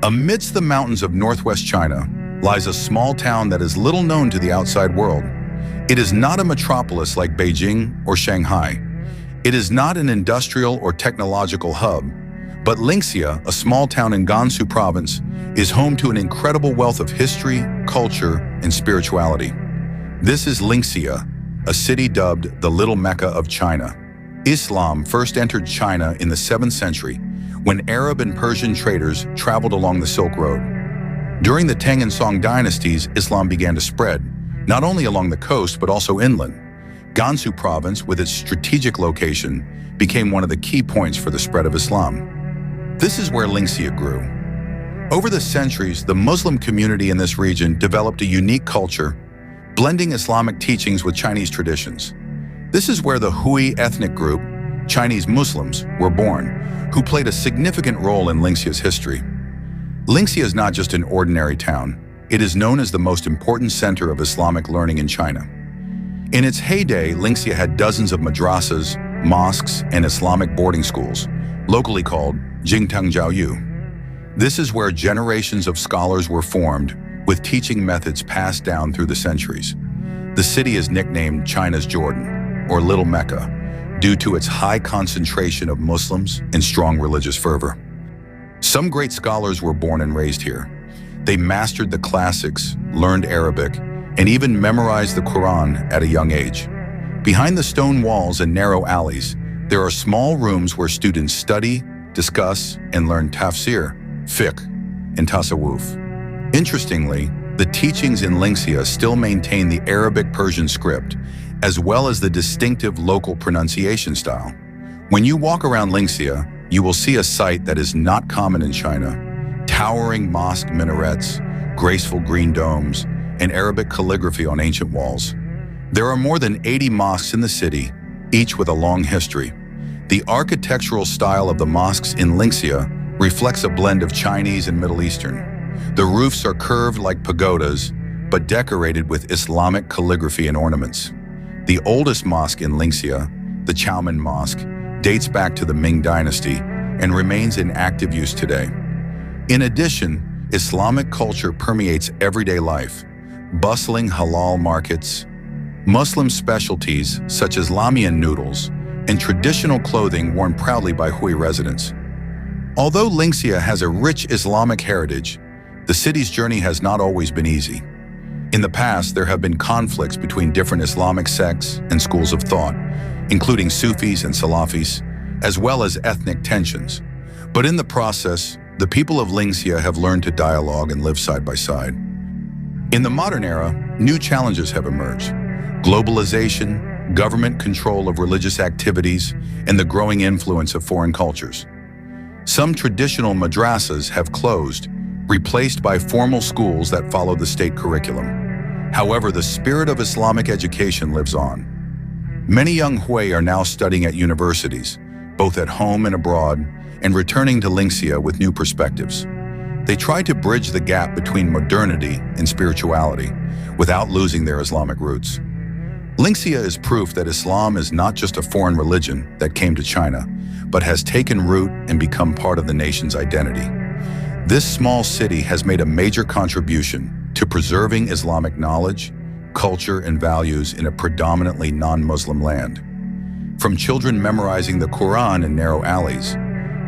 Amidst the mountains of northwest China lies a small town that is little known to the outside world. It is not a metropolis like Beijing or Shanghai. It is not an industrial or technological hub, but Linxia, a small town in Gansu Province, is home to an incredible wealth of history, culture, and spirituality. This is Linxia, a city dubbed the Little Mecca of China. Islam first entered China in the 7th century when Arab and Persian traders traveled along the Silk Road. During the Tang and Song Dynasties, Islam began to spread, not only along the coast but also inland. Gansu Province, with its strategic location, became one of the key points for the spread of Islam. This is where Linxia grew. Over the centuries, the Muslim community in this region developed a unique culture, blending Islamic teachings with Chinese traditions. This is where the Hui ethnic group, Chinese Muslims, were born, who played a significant role in Linxia's history. Linxia is not just an ordinary town. It is known as the most important center of Islamic learning in China. In its heyday, Linxia had dozens of madrasas, mosques, and Islamic boarding schools, locally called Jingtangjiaoyu. This is where generations of scholars were formed, with teaching methods passed down through the centuries. The city is nicknamed China's Jordan, or Little Mecca, due to its high concentration of Muslims and strong religious fervor. Some great scholars were born and raised here. They mastered the classics, learned Arabic, and even memorized the Quran at a young age. Behind the stone walls and narrow alleys, there are small rooms where students study, discuss, and learn tafsir, fiqh, and tasawwuf. Interestingly, the teachings in Linxia still maintain the Arabic-Persian script, as well as the distinctive local pronunciation style. When you walk around Linxia, you will see a sight that is not common in China: towering mosque minarets, graceful green domes, and Arabic calligraphy on ancient walls. There are more than 80 mosques in the city, each with a long history. The architectural style of the mosques in Linxia reflects a blend of Chinese and Middle Eastern. The roofs are curved like pagodas, but decorated with Islamic calligraphy and ornaments. The oldest mosque in Linxia, the Chaomen Mosque, dates back to the Ming Dynasty and remains in active use today. In addition, Islamic culture permeates everyday life. Bustling halal markets, Muslim specialties such as lamian noodles, and traditional clothing worn proudly by Hui residents. Although Linxia has a rich Islamic heritage, the city's journey has not always been easy. In the past, there have been conflicts between different Islamic sects and schools of thought, including Sufis and Salafis, as well as ethnic tensions. But in the process, the people of Linxia have learned to dialogue and live side by side. In the modern era, new challenges have emerged: globalization, government control of religious activities, and the growing influence of foreign cultures. Some traditional madrasas have closed, replaced by formal schools that follow the state curriculum. However, the spirit of Islamic education lives on. Many young Hui are now studying at universities, both at home and abroad, and returning to Linxia with new perspectives. They try to bridge the gap between modernity and spirituality without losing their Islamic roots. Linxia is proof that Islam is not just a foreign religion that came to China, but has taken root and become part of the nation's identity. This small city has made a major contribution to preserving Islamic knowledge, culture, and values in a predominantly non-Muslim land. From children memorizing the Quran in narrow alleys,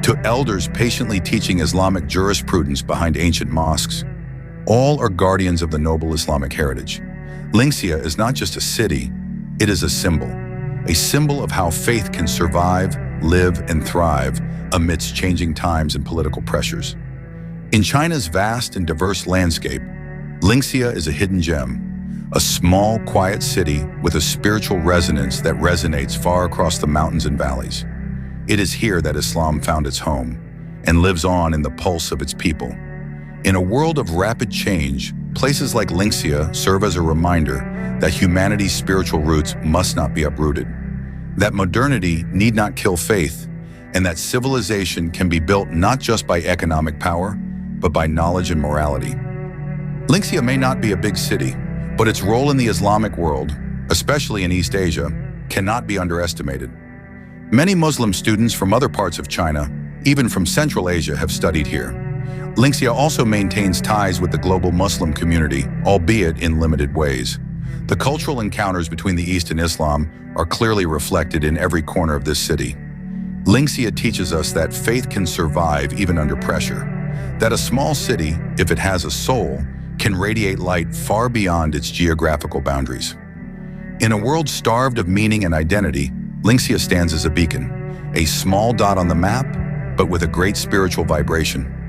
to elders patiently teaching Islamic jurisprudence behind ancient mosques, all are guardians of the noble Islamic heritage. Linxia is not just a city, it is a symbol of how faith can survive, live, and thrive amidst changing times and political pressures. In China's vast and diverse landscape, Linxia is a hidden gem, a small, quiet city with a spiritual resonance that resonates far across the mountains and valleys. It is here that Islam found its home and lives on in the pulse of its people. In a world of rapid change, places like Linxia serve as a reminder that humanity's spiritual roots must not be uprooted, that modernity need not kill faith, and that civilization can be built not just by economic power, but by knowledge and morality. Linxia may not be a big city, but its role in the Islamic world, especially in East Asia, cannot be underestimated. Many Muslim students from other parts of China, even from Central Asia, have studied here. Linxia also maintains ties with the global Muslim community, albeit in limited ways. The cultural encounters between the East and Islam are clearly reflected in every corner of this city. Linxia teaches us that faith can survive even under pressure, that a small city, if it has a soul, can radiate light far beyond its geographical boundaries. In a world starved of meaning and identity, Linxia stands as a beacon, a small dot on the map, but with a great spiritual vibration.